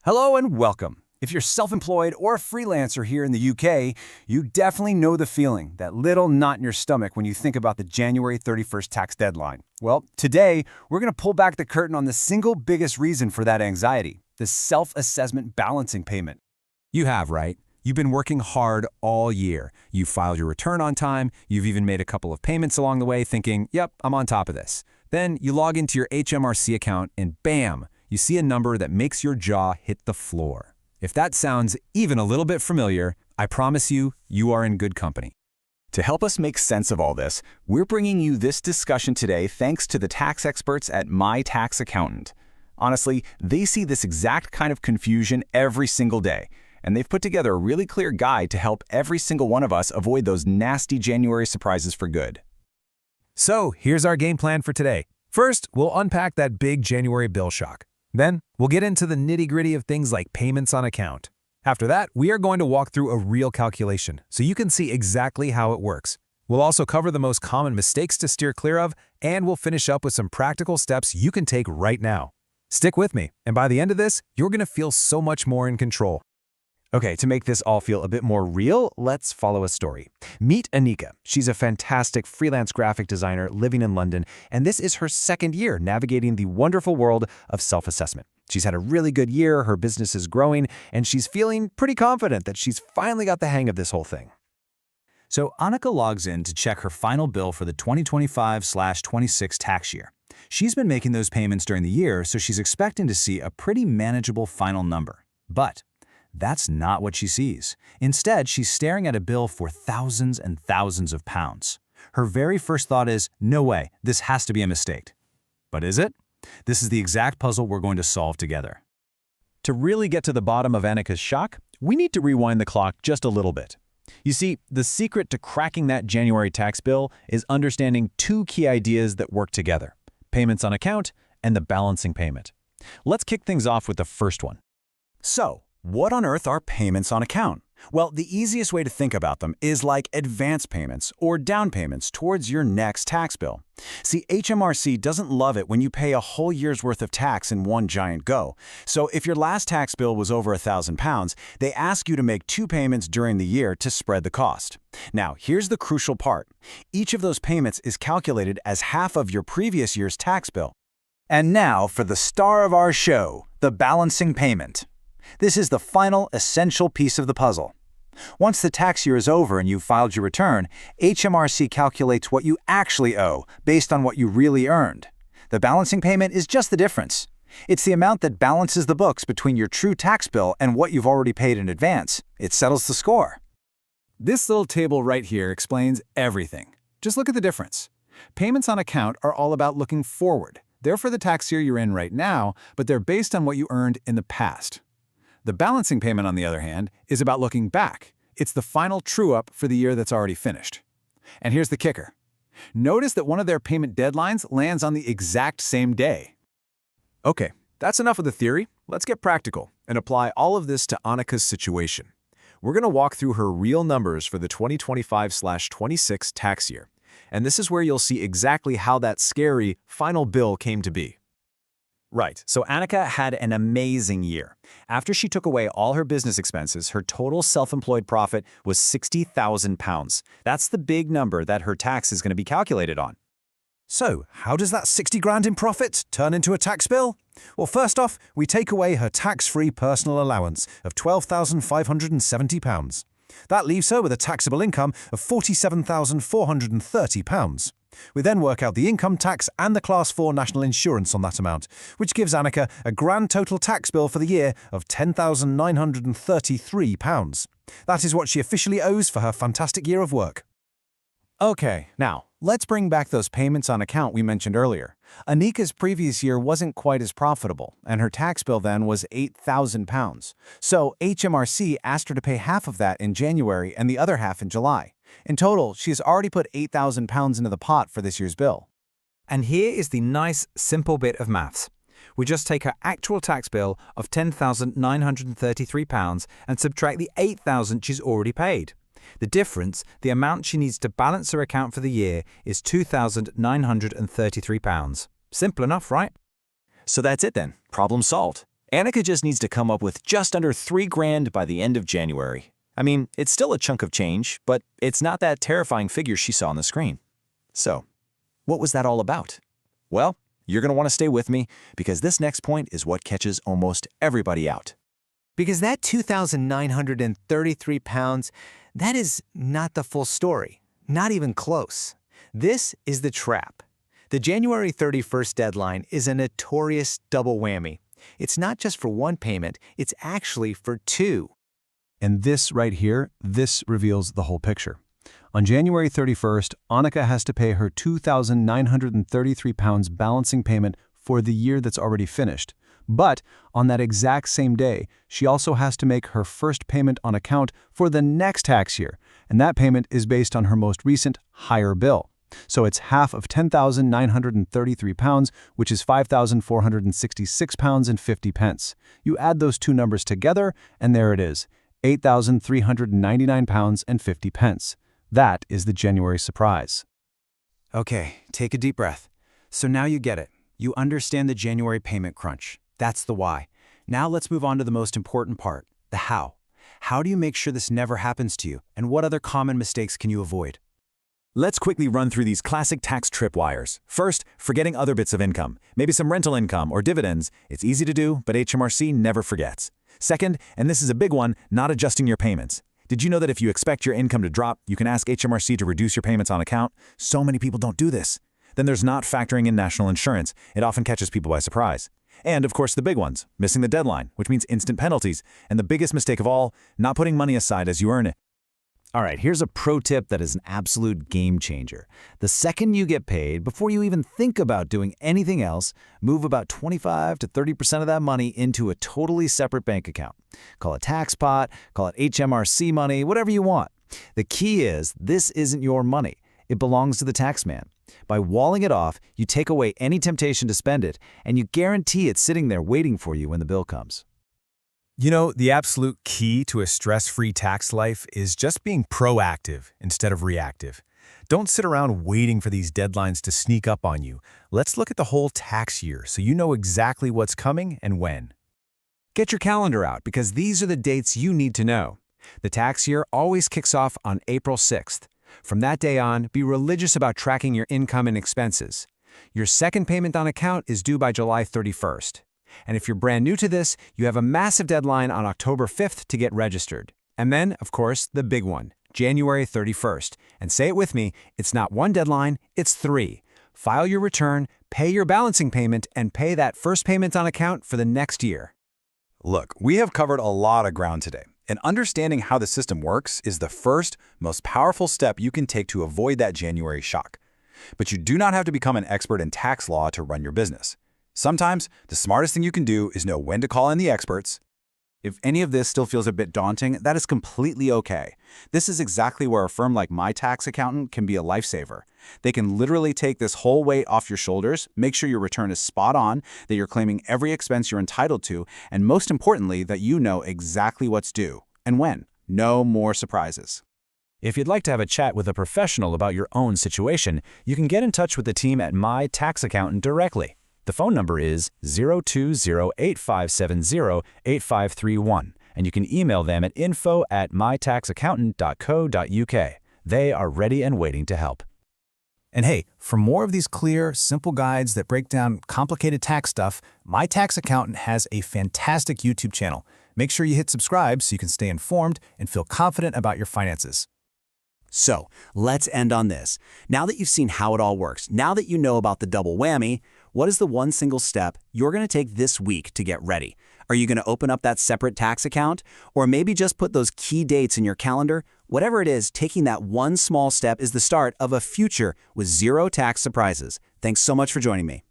Hello and welcome. If you're self-employed or a freelancer here in the UK, you definitely know the feeling, that little knot in your stomach when you think about the January 31st tax deadline. Well, today, we're going to pull back the curtain on the single biggest reason for that anxiety, the self-assessment balancing payment. You have, right? You've been working hard all year. You filed your return on time. You've even made a couple of payments along the way thinking, yep, I'm on top of this. Then you log into your HMRC account and bam, you see a number that makes your jaw hit the floor. If that sounds even a little bit familiar, I promise you, you are in good company. To help us make sense of all this, we're bringing you this discussion today thanks to the tax experts at My Tax Accountant. Honestly, they see this exact kind of confusion every single day, and they've put together a really clear guide to help every single one of us avoid those nasty January surprises for good. So here's our game plan for today. First, we'll unpack that big January bill shock. Then, we'll get into the nitty-gritty of things like payments on account. After that, we are going to walk through a real calculation so you can see exactly how it works. We'll also cover the most common mistakes to steer clear of, and we'll finish up with some practical steps you can take right now. Stick with me, and by the end of this, you're going to feel so much more in control. Okay, to make this all feel a bit more real, let's follow a story. Meet Anika. She's a fantastic freelance graphic designer living in London, and this is her second year navigating the wonderful world of self-assessment. She's had a really good year, her business is growing, and she's feeling pretty confident that she's finally got the hang of this whole thing. So Anika logs in to check her final bill for the 2025/26 tax year. She's been making those payments during the year, so she's expecting to see a pretty manageable final number. But that's not what she sees. Instead, she's staring at a bill for thousands and thousands of pounds. Her very first thought is, no way, this has to be a mistake. But is it? This is the exact puzzle we're going to solve together. To really get to the bottom of Anika's shock, we need to rewind the clock just a little bit. You see, the secret to cracking that January tax bill is understanding two key ideas that work together: payments on account and the balancing payment. Let's kick things off with the first one. So, what on earth are payments on account? Well, the easiest way to think about them is like advance payments or down payments towards your next tax bill. See, HMRC doesn't love it when you pay a whole year's worth of tax in one giant go. So if your last tax bill was over £1,000, they ask you to make two payments during the year to spread the cost. Now, here's the crucial part. Each of those payments is calculated as half of your previous year's tax bill. And now for the star of our show, the balancing payment. This is the final essential piece of the puzzle. Once the tax year is over and you've filed your return, HMRC calculates what you actually owe based on what you really earned. The balancing payment is just the difference. It's the amount that balances the books between your true tax bill and what you've already paid in advance. It settles the score. This little table right here explains everything. Just look at the difference. Payments on account are all about looking forward. They're for the tax year you're in right now, but they're based on what you earned in the past. The balancing payment, on the other hand, is about looking back. It's the final true-up for the year that's already finished. And here's the kicker. Notice that one of their payment deadlines lands on the exact same day. Okay, that's enough of the theory. Let's get practical and apply all of this to Anika's situation. We're going to walk through her real numbers for the 2025/26 tax year. And this is where you'll see exactly how that scary final bill came to be. Right, so Anika had an amazing year. After she took away all her business expenses, her total self-employed profit was £60,000. That's the big number that her tax is going to be calculated on. So, how does that 60 grand in profit turn into a tax bill? Well, first off, we take away her tax-free personal allowance of £12,570. That leaves her with a taxable income of £47,430. We then work out the income tax and the Class 4 national insurance on that amount, which gives Anika a grand total tax bill for the year of £10,933. That is what she officially owes for her fantastic year of work. Okay, now, let's bring back those payments on account we mentioned earlier. Anika's previous year wasn't quite as profitable, and her tax bill then was £8,000. So HMRC asked her to pay half of that in January and the other half in July. In total, she has already put £8,000 into the pot for this year's bill. And here is the nice, simple bit of maths. We just take her actual tax bill of £10,933 and subtract the £8,000 she's already paid. The difference, the amount she needs to balance her account for the year, is £2,933. Simple enough, right? So that's it then. Problem solved. Annika just needs to come up with just under $3,000 by the end of January. I mean, it's still a chunk of change, but it's not that terrifying figure she saw on the screen. So, what was that all about? Well, you're going to want to stay with me because this next point is what catches almost everybody out. Because that 2,933 pounds, that is not the full story, not even close. This is the trap. The January 31st deadline is a notorious double whammy. It's not just for one payment, it's actually for two. And this right here, this reveals the whole picture. On January 31st, Annika has to pay her 2,933 pounds balancing payment for the year that's already finished. But on that exact same day, she also has to make her first payment on account for the next tax year, and that payment is based on her most recent higher bill. So it's half of 10,933 pounds, which is 5,466 pounds and 50 pence. You add those two numbers together, and there it is, 8,399 pounds and 50 pence. That is the January surprise. Okay, take a deep breath. So now you get it. You understand the January payment crunch. That's the why. Now let's move on to the most important part, the how. How do you make sure this never happens to you, and what other common mistakes can you avoid? Let's quickly run through these classic tax tripwires. First, forgetting other bits of income, maybe some rental income or dividends. It's easy to do, but HMRC never forgets. Second, and this is a big one, not adjusting your payments. Did you know that if you expect your income to drop, you can ask HMRC to reduce your payments on account? So many people don't do this. Then there's not factoring in national insurance. It often catches people by surprise. And of course the big ones, missing the deadline, which means instant penalties. And the biggest mistake of all, not putting money aside as you earn it. All right, here's a pro tip that is an absolute game changer. The second you get paid, before you even think about doing anything else, move about 25 to 30% of that money into a totally separate bank account. Call it tax pot, call it HMRC money, whatever you want. The key is, this isn't your money. It belongs to the tax man. By walling it off, you take away any temptation to spend it, and you guarantee it's sitting there waiting for you when the bill comes. You know, the absolute key to a stress-free tax life is just being proactive instead of reactive. Don't sit around waiting for these deadlines to sneak up on you. Let's look at the whole tax year so you know exactly what's coming and when. Get your calendar out because these are the dates you need to know. The tax year always kicks off on April 6th. From that day on, be religious about tracking your income and expenses. Your second payment on account is due by July 31st. And if you're brand new to this, you have a massive deadline on October 5th to get registered. And then, of course, the big one, January 31st. And say it with me, it's not one deadline, it's three. File your return, pay your balancing payment, and pay that first payment on account for the next year. Look, we have covered a lot of ground today, and understanding how the system works is the first, most powerful step you can take to avoid that January shock. But you do not have to become an expert in tax law to run your business. Sometimes, the smartest thing you can do is know when to call in the experts. If any of this still feels a bit daunting, that is completely okay. This is exactly where a firm like My Tax Accountant can be a lifesaver. They can literally take this whole weight off your shoulders, make sure your return is spot on, that you're claiming every expense you're entitled to, and most importantly, that you know exactly what's due and when. No more surprises. If you'd like to have a chat with a professional about your own situation, you can get in touch with the team at My Tax Accountant directly. The phone number is 020-8570-8531, and you can email them at info@mytaxaccountant.co.uk. They are ready and waiting to help. And hey, for more of these clear, simple guides that break down complicated tax stuff, My Tax Accountant has a fantastic YouTube channel. Make sure you hit subscribe so you can stay informed and feel confident about your finances. So, let's end on this. Now that you've seen how it all works, now that you know about the double whammy, what is the one single step you're going to take this week to get ready? Are you going to open up that separate tax account? Or maybe just put those key dates in your calendar? Whatever it is, taking that one small step is the start of a future with zero tax surprises. Thanks so much for joining me.